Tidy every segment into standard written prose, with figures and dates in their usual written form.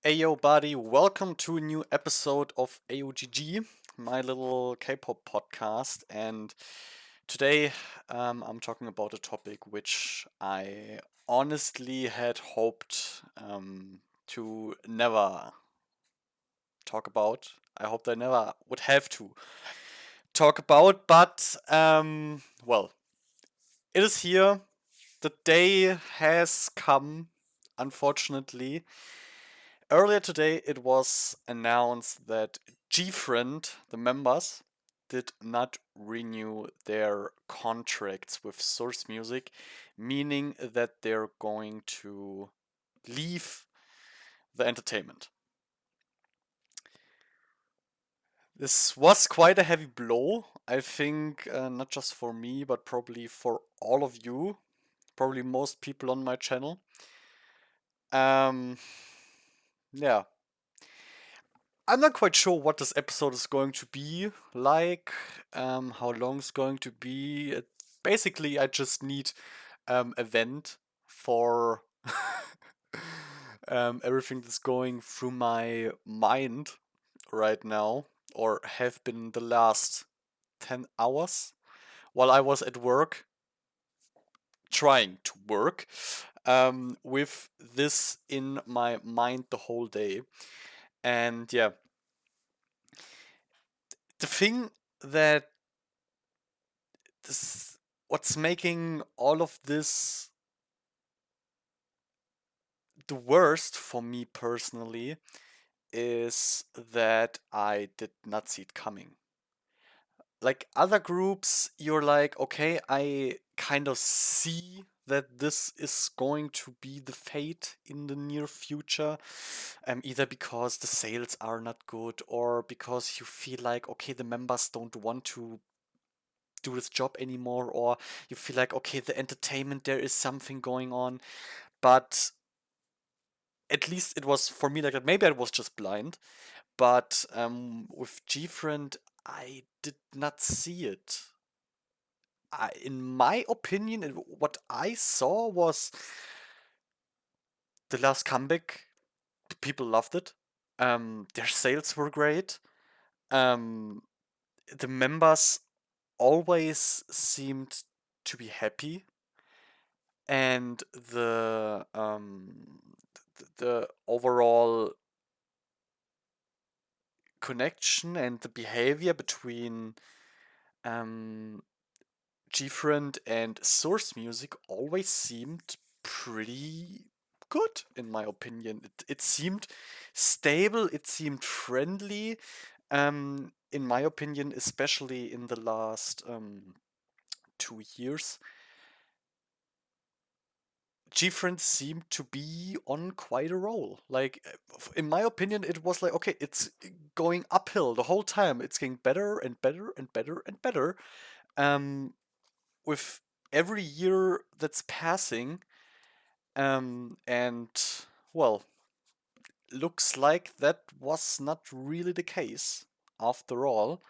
Ayo buddy, welcome to a new episode of AyoGG, my little K-pop podcast. And today I'm talking about a topic which I honestly had hoped to never talk about. I hoped I never would have to talk about, but well, it is here. The day has come, unfortunately. Earlier today, it was announced that Gfriend, the members, did not renew their contracts with Source Music, meaning that they're going to leave the entertainment. This was quite a heavy blow, I think, not just for me, but probably for all of you, probably most people on my channel. Yeah, I'm not quite sure what this episode is going to be like, how long it's going to be. Basically, I just need a vent for everything that's going through my mind right now, or have been the last 10 hours while I was at work, trying to work, with this in my mind the whole day. And yeah, the thing that this what's making all of this the worst for me personally is that I did not see it coming. Like other groups, you're like, okay, I kind of see that this is going to be the fate in the near future, either because the sales are not good or because you feel like, okay, the members don't want to do this job anymore, or you feel like, okay, the entertainment, there is something going on. But at least it was for me like that. Maybe I was just blind, but with Gfriend, I did not see it. In my opinion, what I saw was the last comeback. People loved it. Their sales were great. Um, the members always seemed to be happy, and the overall connection and the behavior between um, Gfriend and Source Music always seemed pretty good, in my opinion. It seemed stable, it seemed friendly. In my opinion, especially in the last 2 years, Gfriend seemed to be on quite a roll. Like, in my opinion, it was like, okay, it's going uphill the whole time. It's getting better and better and better and better. Um, with every year that's passing, and well, looks like that was not really the case after all.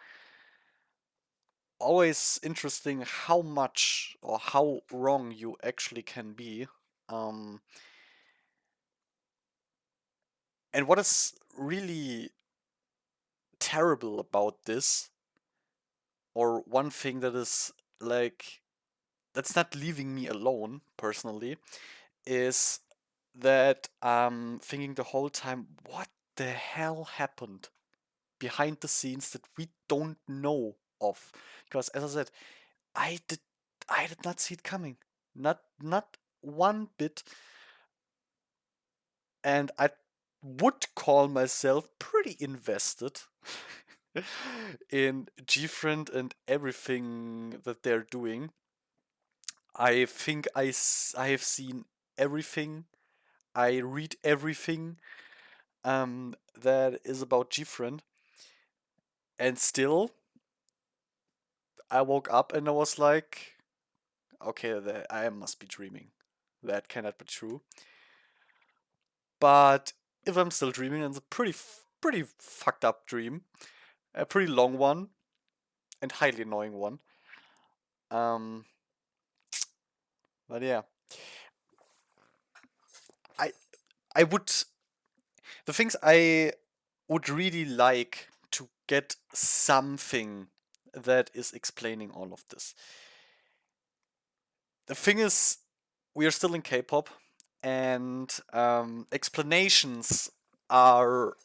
Always interesting how much or how wrong you actually can be. Um, and what is really terrible about this, or one thing that is like, that's not leaving me alone personally, is that I'm thinking the whole time, what the hell happened behind the scenes that we don't know of? Because as I said, I did I did not see it coming. Not one bit. And I would call myself pretty invested in Gfriend and everything that they're doing. I think I have seen everything. I read everything that is about Gfriend, and still I woke up and I was like, okay, I must be dreaming. That cannot be true. But if I'm still dreaming, it's a pretty fucked up dream, a pretty long one and highly annoying one. Um, but yeah, I I would The things I would really like to get something that is explaining all of this. The thing is, we are still in K-pop, and explanations are,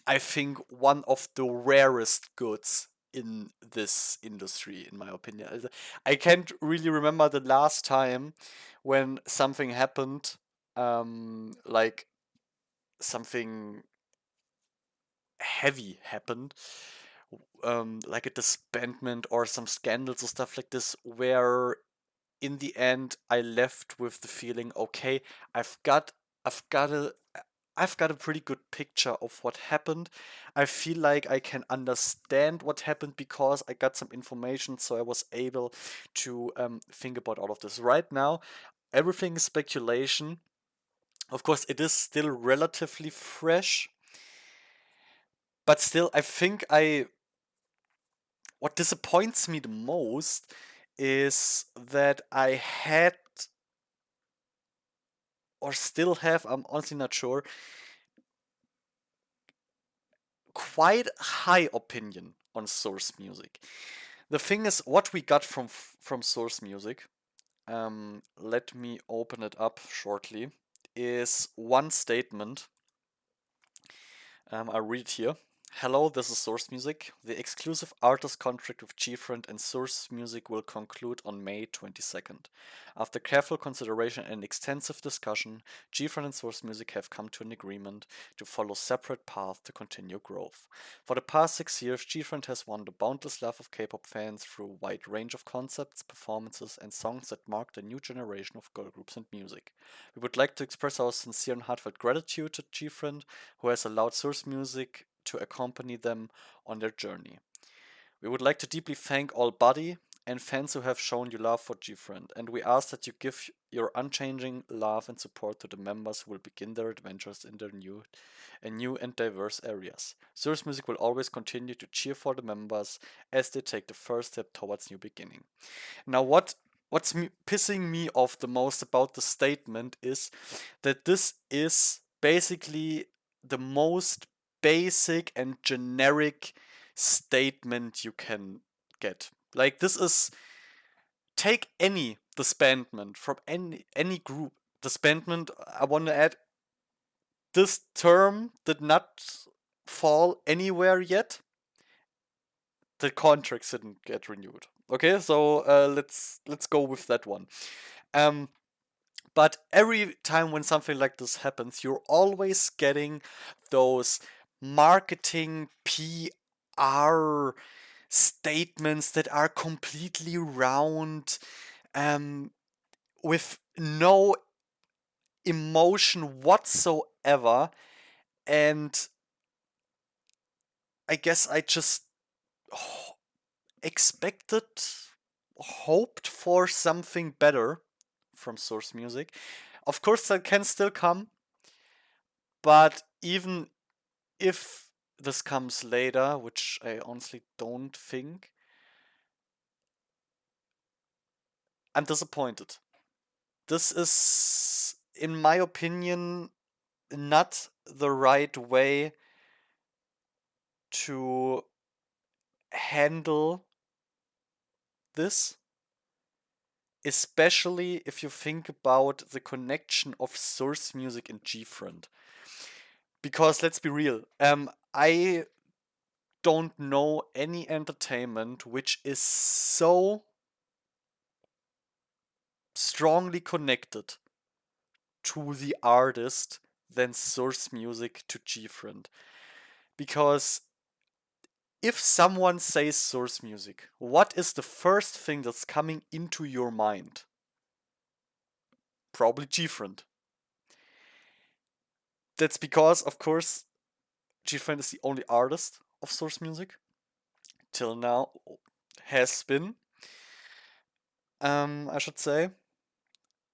I think, one of the rarest goods in this industry, in my opinion. I can't really remember the last time when something happened, like something heavy happened, like a disbandment or some scandals or stuff like this, where in the end I left with the feeling, okay, I've got I've got a I've got a pretty good picture of what happened. I feel like I can understand what happened because I got some information, so I was able to think about all of this. Right now, everything is speculation. Of course, it is still relatively fresh, but still, I think what disappoints me the most is that I had or still have, I'm honestly not sure, quite high opinion on Source Music. The thing is, what we got from Source Music, let me open it up shortly, is one statement. I'll read it here. Hello, this is Source Music. The exclusive artist contract with Gfriend and Source Music will conclude on May 22nd. After careful consideration and extensive discussion, Gfriend and Source Music have come to an agreement to follow separate paths to continue growth. For the past 6 years, Gfriend has won the boundless love of K-pop fans through a wide range of concepts, performances, and songs that marked a new generation of girl groups and music. We would like to express our sincere and heartfelt gratitude to Gfriend, who has allowed Source Music to accompany them on their journey. We would like to deeply thank all Buddy and fans who have shown you love for Gfriend, and we ask that you give your unchanging love and support to the members who will begin their adventures in their new and diverse areas. Source Music will always continue to cheer for the members as they take the first step towards new beginning. Now, what's pissing me off the most about the statement is that this is basically the most basic and generic statement you can get. Like, this is, take any disbandment from any group. Disbandment, I want to add, this term did not fall anywhere yet. The contracts didn't get renewed. Okay, so let's go with that one. Um, but every time when something like this happens, you're always getting those marketing PR statements that are completely round, with no emotion whatsoever. And I guess I just expected, hoped for something better from Source Music. Of course, that can still come, but even if this comes later, which I honestly don't think, I'm disappointed. This is, in my opinion, not the right way to handle this, especially if you think about the connection of Source Music and Gfriend. Because let's be real, I don't know any entertainment which is so strongly connected to the artist than Source Music to Gfriend. Because if someone says Source Music, what is the first thing that's coming into your mind? Probably Gfriend. That's because, of course, Gfriend is the only artist of Source Music. Till now, has been, I should say.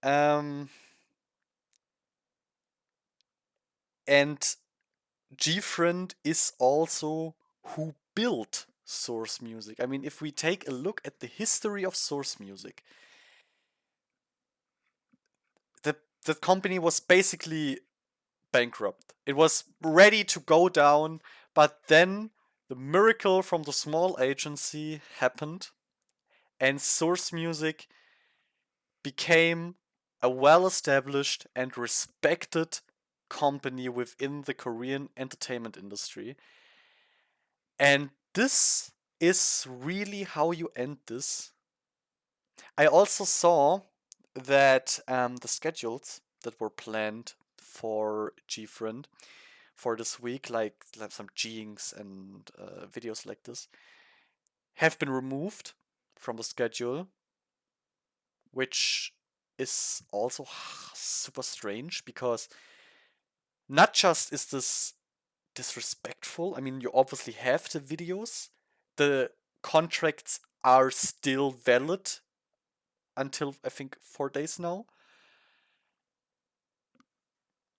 And Gfriend is also who built Source Music. I mean, if we take a look at the history of Source Music, that company was basically bankrupt. It was ready to go down, but then the miracle from the small agency happened, and Source Music became a well established and respected company within the Korean entertainment industry. And this is really how you end this. I also saw that the schedules that were planned for Gfriend for this week, like some Jinx and videos like this, have been removed from the schedule, which is also super strange because not just is this disrespectful, I mean, you obviously have the videos, the contracts are still valid until I think 4 days now.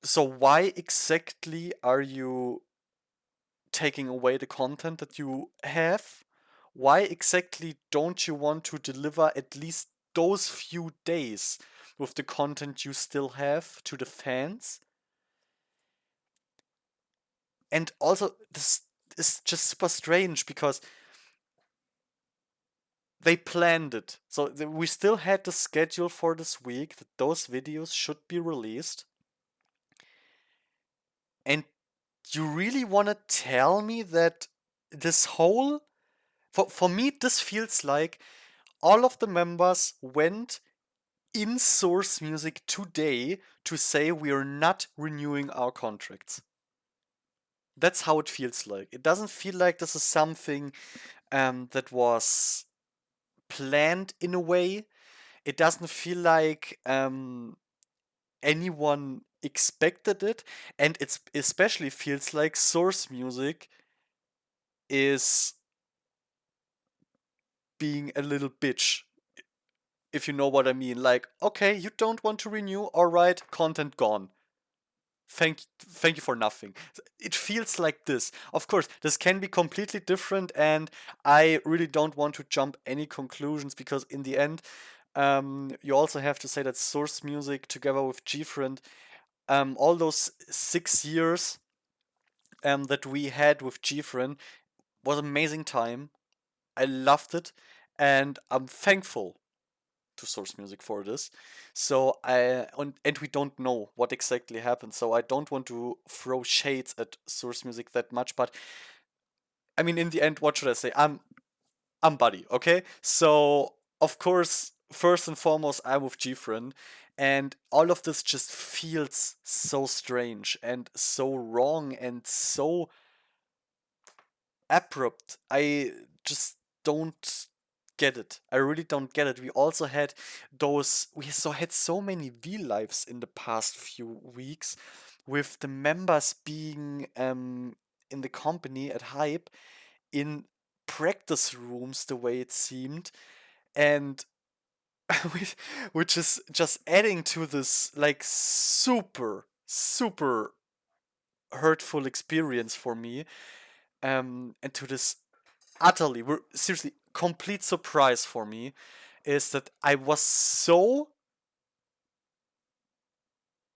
So why exactly are you taking away the content that you have? Why exactly don't you want to deliver at least those few days with the content you still have to the fans? And also, this is just super strange because they planned it. So we still had the schedule for this week that those videos should be released. And you really want to tell me that this whole. For me, this feels like all of the members went in Source Music today to say we are not renewing our contracts. That's how it feels like. It doesn't feel like this is something that was planned in a way. It doesn't feel like anyone expected it, and it especially feels like Source Music is being a little bitch, if you know what I mean. Like, okay, you don't want to renew, alright, content gone. Thank you for nothing. It feels like this. Of course, this can be completely different, and I really don't want to jump any conclusions because in the end, you also have to say that Source Music together with Gfriend, all those 6 years that we had with Gfriend was amazing time. I loved it, and I'm thankful to Source Music for this. So and we don't know what exactly happened. So I don't want to throw shades at Source Music that much, but I mean, in the end, what should I say? I'm Buddy, okay? So of course, first and foremost, I'm with Gfriend, and all of this just feels so strange and so wrong and so abrupt. I just don't get it. I really don't get it. We also had had so many V lives in the past few weeks with the members being in the company at Hype in practice rooms the way it seemed, and which is just adding to this like super hurtful experience for me, and to this seriously complete surprise for me is that I was so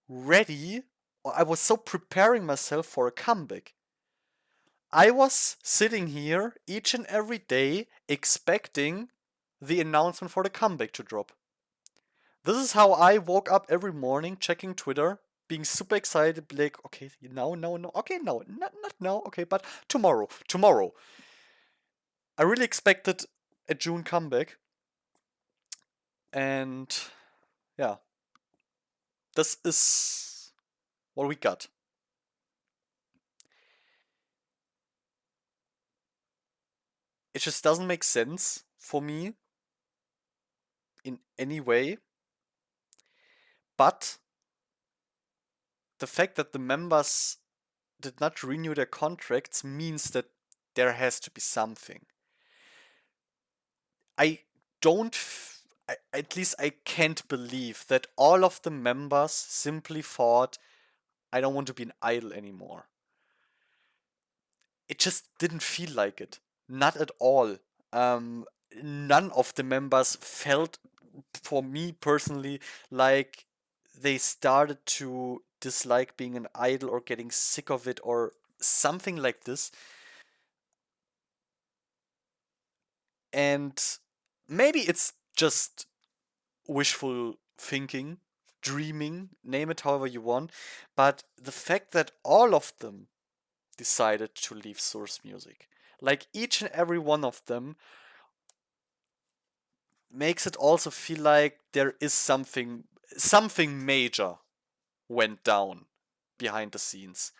ready, or I was so preparing myself for a comeback. I was sitting here each and every day expecting the announcement for the comeback to drop. This is how I woke up every morning, checking Twitter, being super excited, like, okay, no, okay, no, not now, okay, but tomorrow. I really expected a June comeback, and yeah, this is what we got. It just doesn't make sense for me in any way, but the fact that the members did not renew their contracts means that there has to be something. I don't. At least I can't believe that all of the members simply thought, I don't want to be an idol anymore. It just didn't feel like it. Not at all. Um, None of the members felt, for me personally, like they started to dislike being an idol or getting sick of it or something like this. And maybe it's just wishful thinking, dreaming, name it however you want. But the fact that all of them decided to leave Source Music, like each and every one of them, makes it also feel like there is something major went down behind the scenes.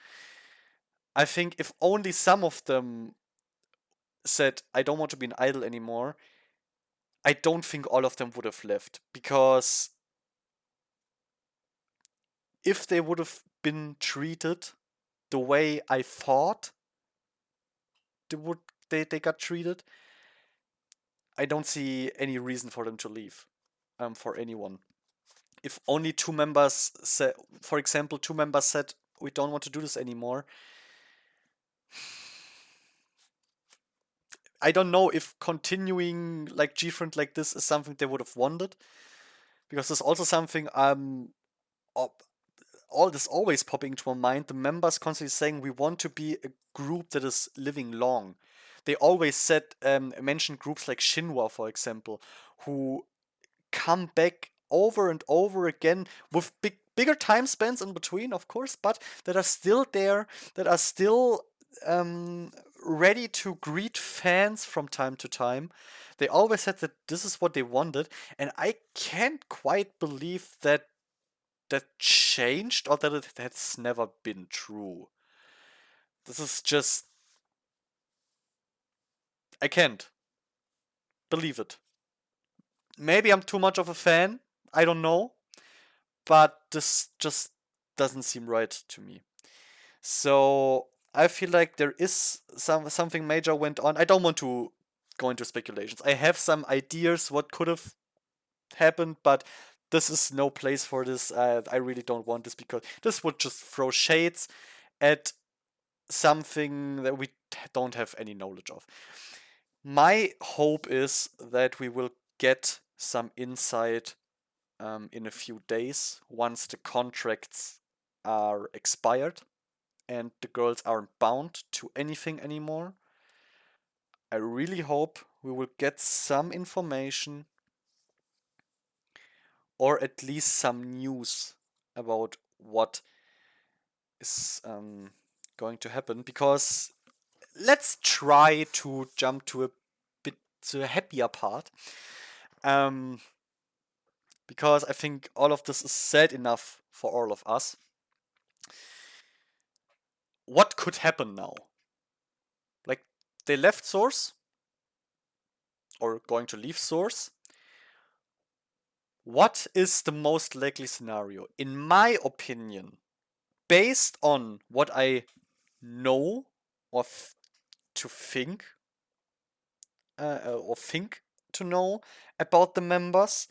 I think if only some of them said, I don't want to be an idol anymore, I don't think all of them would have left. Because if they would have been treated the way I thought they got treated, I don't see any reason for them to leave. For anyone. If only two members said, for example, two members said, we don't want to do this anymore, I don't know if continuing like Gfriend like this is something they would have wanted, because there's also something all this always popping into my mind. The members constantly saying we want to be a group that is living long. They always said mentioned groups like Shinhwa, for example, who come back over and over again with bigger time spans in between, of course, but that are still there, that are still ready to greet fans from time to time. They always said that this is what they wanted, and I can't quite believe that changed or that it has never been true. This is just. I can't believe it. Maybe I'm too much of a fan. I don't know. But this just doesn't seem right to me. So I feel like there is something major went on. I don't want to go into speculations. I have some ideas what could have happened, but this is no place for this. I really don't want this, because this would just throw shades at something that we don't have any knowledge of. My hope is that we will get some insight in a few days once the contracts are expired and the girls aren't bound to anything anymore. I really hope we will get some information, or at least some news about what is going to happen, because let's try to jump to a happier part, because I think all of this is sad enough for all of us. What could happen now? Like, they left Source, or going to leave Source. What is the most likely scenario? In my opinion, based on what I know or to think, or think to know about the members,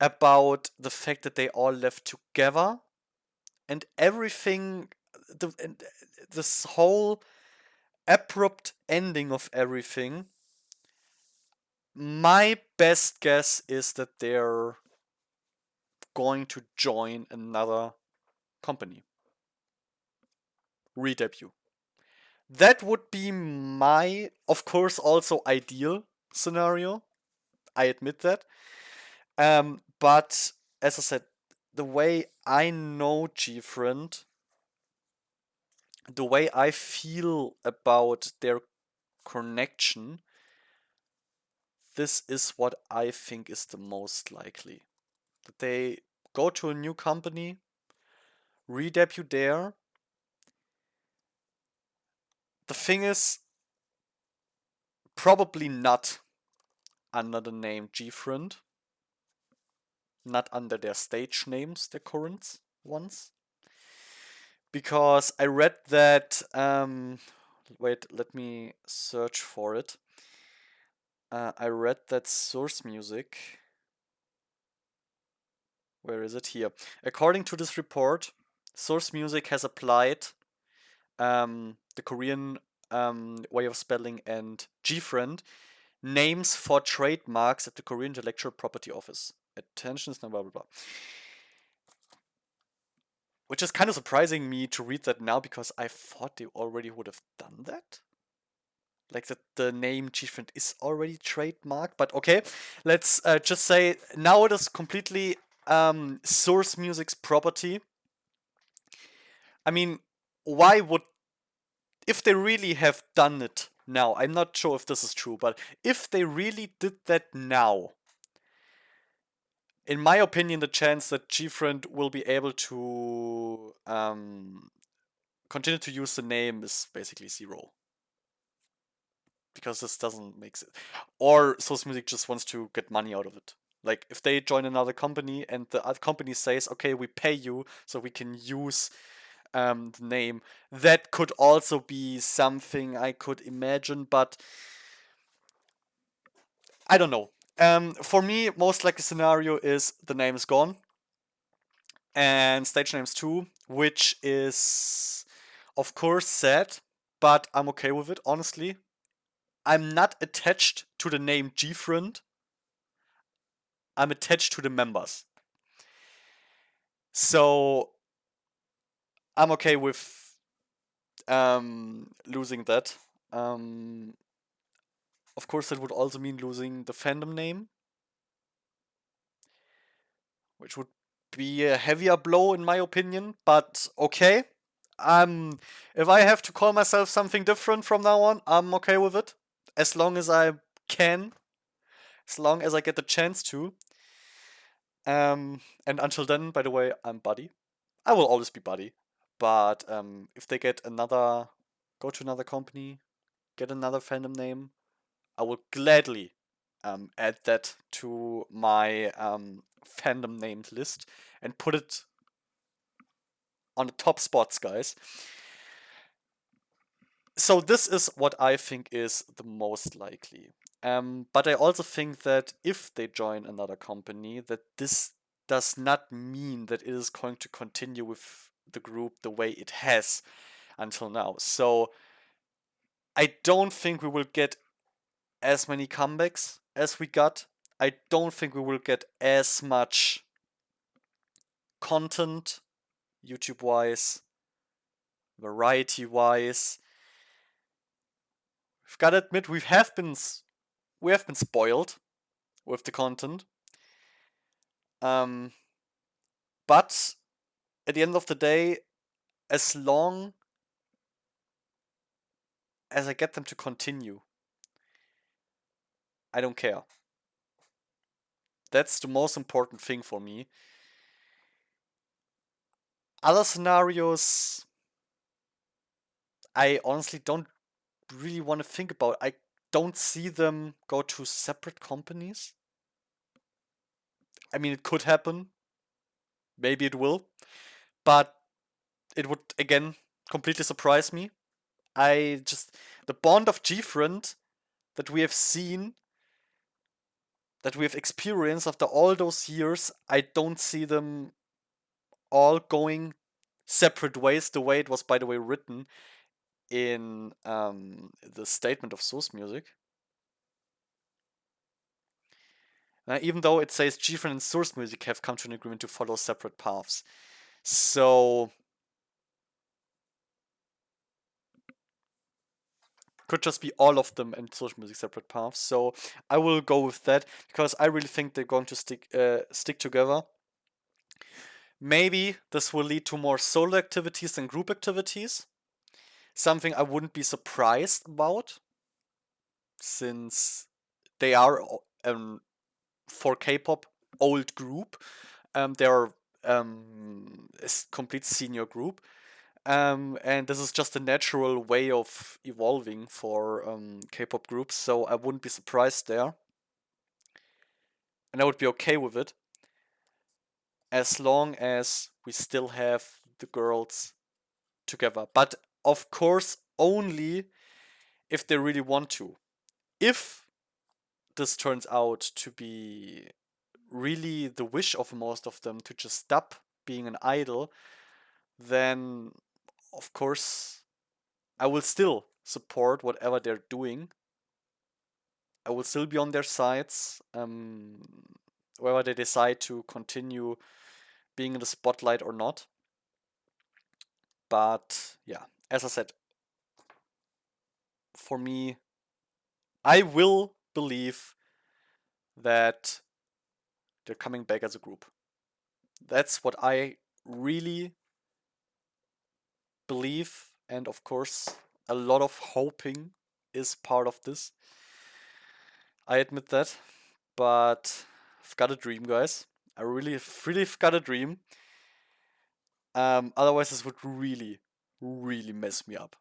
about the fact that they all left together, and everything, this whole abrupt ending of everything, my best guess is that they're going to join another company. Redebut. That would be my, of course, also ideal scenario. I admit that. But as I said, the way I know Gfriend, the way I feel about their connection, this is what I think is the most likely. That they go to a new company, redebut there. The thing is, probably not under the name Gfriend, not under their stage names, their current ones. Because I read that, wait, let me search for it. I read that Source Music, where is it here? According to this report, Source Music has applied the Korean way of spelling and Gfriend names for trademarks at the Korean Intellectual Property Office. Attention, blah blah blah. which is kind of surprising me to read that now because I thought they already would have done that. Like that the name Gfriend is already trademarked, but okay, let's just say now it is completely Source Music's property. I mean, why would, if they really have done it now, I'm not sure if this is true, but if they really did that now, in my opinion, the chance that Gfriend will be able to continue to use the name is basically zero. Because this doesn't make sense. Or Source Music just wants to get money out of it. Like, if they join another company and the other company says, okay, we pay you so we can use the name, that could also be something I could imagine, but I don't know. For me, most likely scenario is the name is gone and stage names too, which is of course sad, but I'm okay with it, honestly. I'm not attached to the name Gfriend. I'm attached to the members. So I'm okay with losing that. Of course, that would also mean losing the fandom name, which would be a heavier blow in my opinion. But okay, if I have to call myself something different from now on, I'm okay with it, as long as I can, as long as I get the chance to. And until then, by the way, I'm Buddy. I will always be Buddy. But if they get another, go to another company, get another fandom name, I will gladly add that to my fandom named list and put it on the top spots, guys. So this is what I think is the most likely. But I also think that if they join another company, that this does not mean that it is going to continue with the group the way it has until now. So I don't think we will get as many comebacks as we got. I don't think we will get as much content, YouTube wise, variety wise. We've got to admit we have been spoiled with the content. But at the end of the day, as long as I get them to continue, I don't care. That's the most important thing for me. Other scenarios, I honestly don't really want to think about. I don't see them go to separate companies. I mean, it could happen. Maybe it will. But it would, again, completely surprise me. The bond of Gfriend that we have seen, that we have experienced after all those years, I don't see them all going separate ways, the way it was, by the way, written in the statement of Source Music. Even though it says Gfriend and Source Music have come to an agreement to follow separate paths. So could just be all of them and Source Music separate paths. So I will go with that because I really think they're going to stick together. Maybe this will lead to more solo activities than group activities. Something I wouldn't be surprised about, since they are for Kpop old group. They're a complete senior group. And this is just a natural way of evolving for K-pop groups, so I wouldn't be surprised there. And I would be okay with it, as long as we still have the girls together. But of course, only if they really want to. If this turns out to be really the wish of most of them to just stop being an idol, then of course I will still support whatever they're doing. I will still be on their sides, whether they decide to continue being in the spotlight or not. But yeah, as I said, for me, I will believe that they're coming back as a group. That's what I really believe, and of course, a lot of hoping is part of this. I admit that, but I've got a dream, guys. I really have got a dream. Otherwise, this would really, really mess me up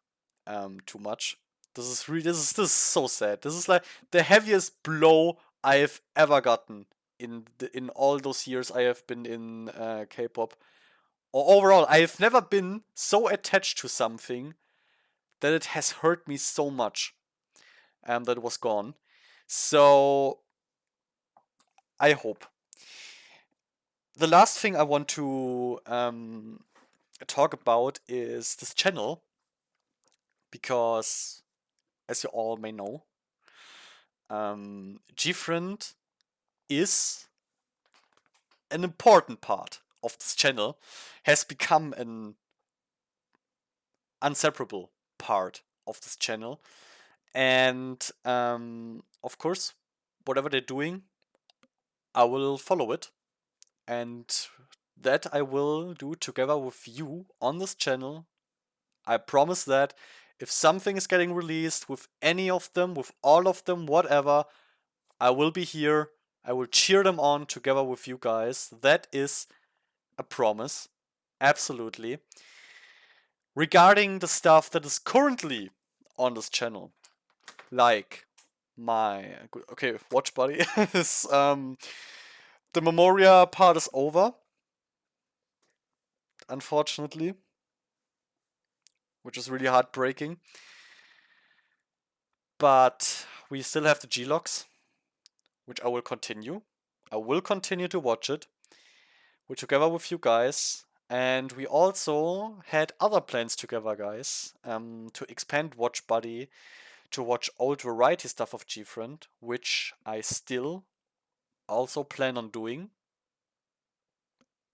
too much. This is so sad. This is like the heaviest blow I've ever gotten in all those years I have been in K-pop. Or overall, I have never been so attached to something that it has hurt me so much that it was gone. So I hope. The last thing I want to talk about is this channel, because as you all may know, Gfriend is an important part of this channel, has become an inseparable part of this channel, and of course, whatever they're doing, I will follow it, and that I will do together with you on this channel. I promise that if something is getting released with any of them, with all of them, whatever, I will be here. I will cheer them on together with you guys. That is a promise. Absolutely. Regarding the stuff that is currently on this channel, like my watch buddy is the Memoria part is over, unfortunately, which is really heartbreaking. But we still have the G-Logs, which I will continue. I will continue to watch it. We're together with you guys. And we also had other plans together, guys, to expand Watch Buddy, to watch old variety stuff of Gfriend, which I still also plan on doing.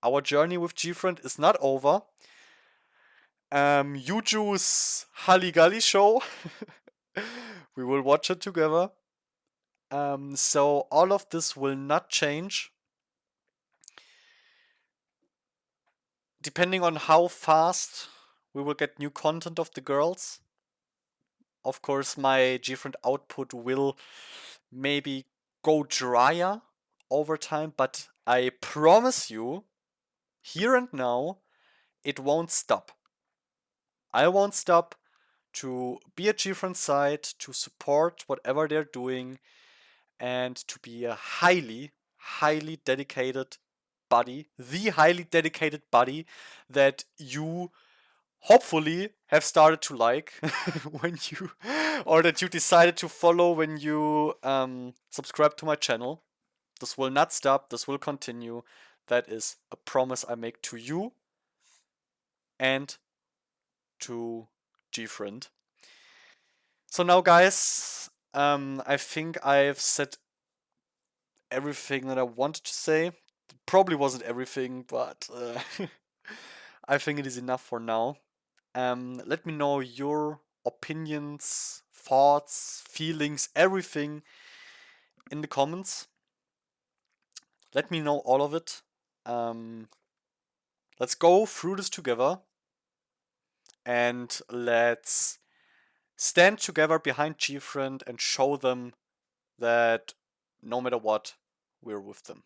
Our journey with Gfriend is not over. Yuju's Halligalli show, we will watch it together. So all of this will not change. Depending on how fast we will get new content of the girls. Of course, my Gfriend output will maybe go drier over time, but I promise you, here and now, it won't stop. I won't stop to be at Gfriend's side, to support whatever they're doing, and to be a highly, highly dedicated buddy, the highly dedicated buddy that you hopefully have started to like when you, or that you decided to follow when you subscribe to my channel. This will not stop, this will continue. That is a promise I make to you and to Gfriend. So now, guys, I think I've said everything that I wanted to say. Probably wasn't everything, but I think it is enough for now. Let me know your opinions, thoughts, feelings, everything in the comments. Let me know all of it. Let's go through this together, and let's stand together behind Gfriend and show them that no matter what, we're with them.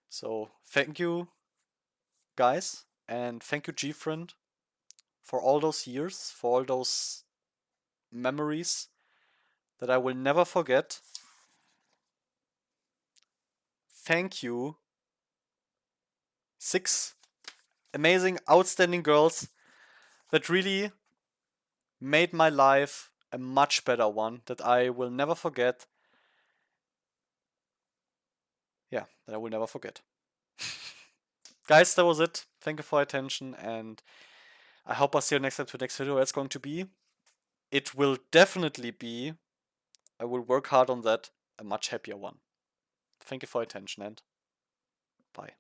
So thank you, guys, and thank you, Gfriend, for all those years, for all those memories that I will never forget. Thank you, 6 amazing, outstanding girls that really made my life a much better one, that I will never forget. Yeah, that I will never forget. Guys, that was it. Thank you for your attention, and I hope I'll see you next time to the next video. It's going to be, it will definitely be, I will work hard on that, a much happier one. Thank you for your attention, and bye.